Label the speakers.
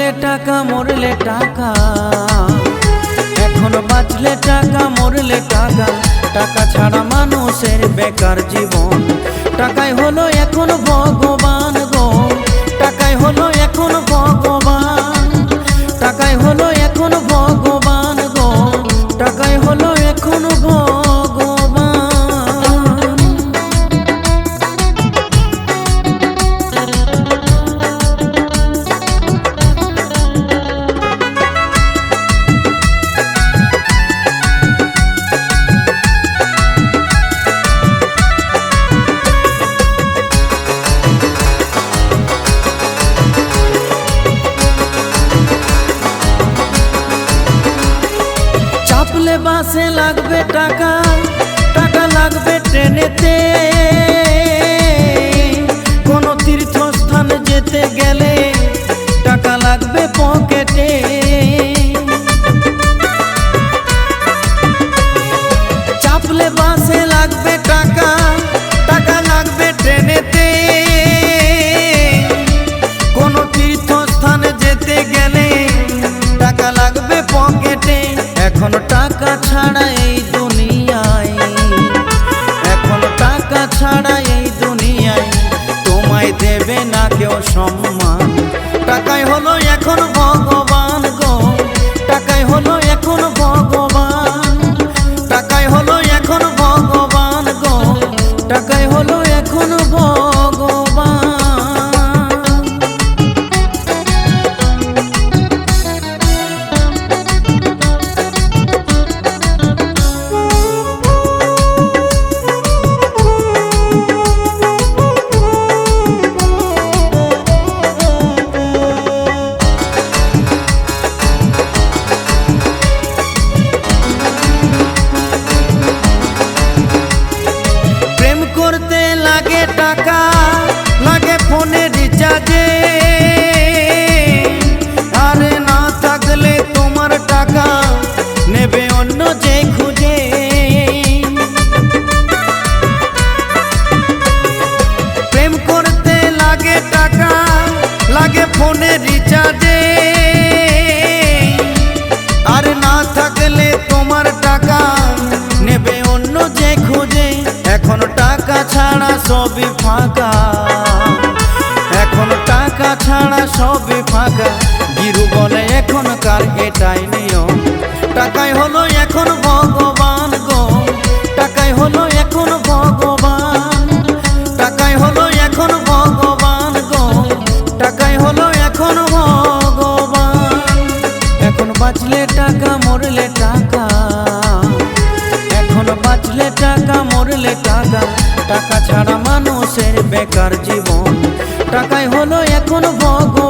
Speaker 1: বাঁচলে টাকা মরলে টাকা, এখন বাঁচলে টাকা মরলে টাকা। টাকা ছাড়া মানুষের বেকার জীবন। টাকাই হলো এখন ভগবান গো, টাকাই হলো এখন ভগবান। টাকাই হলো এখন ভগবান গো, টাকাই হলো এখন ভগবান। চাপলে বাসে লাগবে টাকা, টাকা লাগবে ট্রেনেতে। কোনো তীর্থস্থান যেতে গেলে টাকা লাগবে পকেটে। চাপলে বাসে লাগবে টাকা, টাকা লাগবে ট্রেনেতে। কোনো তীর্থস্থানে যেতে গেলে টাকা লাগবে পকেটে। এখন টাকা ছাড়া এই দুনিয়ায়, এখন টাকা ছাড়া এই দুনিয়ায় তোমায় দেবে না কেউ সম্মান। টাকাই হলো এখন ভগবান গো, টাকাই হলো এখন ভগবান। টাকাই হলো এখন ভগবান গো, টাকাই হলো এখন ভগবান। করতে লাগে টাকা, লাগে ফোনে রিচার্জে। আরে না থাকলে তোমার টাকা নেবে অন্য যে খুঁজে। প্রেম করতে লাগে টাকা, লাগে ফোনে রিচার্জে। আরে না থাকলে তোমার টাকা নেবে অন্য যে খুঁজে। এখন টাকা ছাড়া সবই ফাঁকা, এখন টাকা ছাড়া সবই ফাঁকা। গিরু বলে এখনকার এটাই নিয়ম। টাকাই হলো এখন ভগবান গো, টাকাই হলো এখন ভগবান। টাকাই হলো এখন ভগবান গো, টাকাই হলো এখন ভগবান। এখন বাঁচলে টাকা মরলে টাকা, এখন বাঁচলে টাকা মরলে টাকা। টাকা ছাড়া মানুষের বেকার জীবন। টাকাই হলো এখন ভগবান।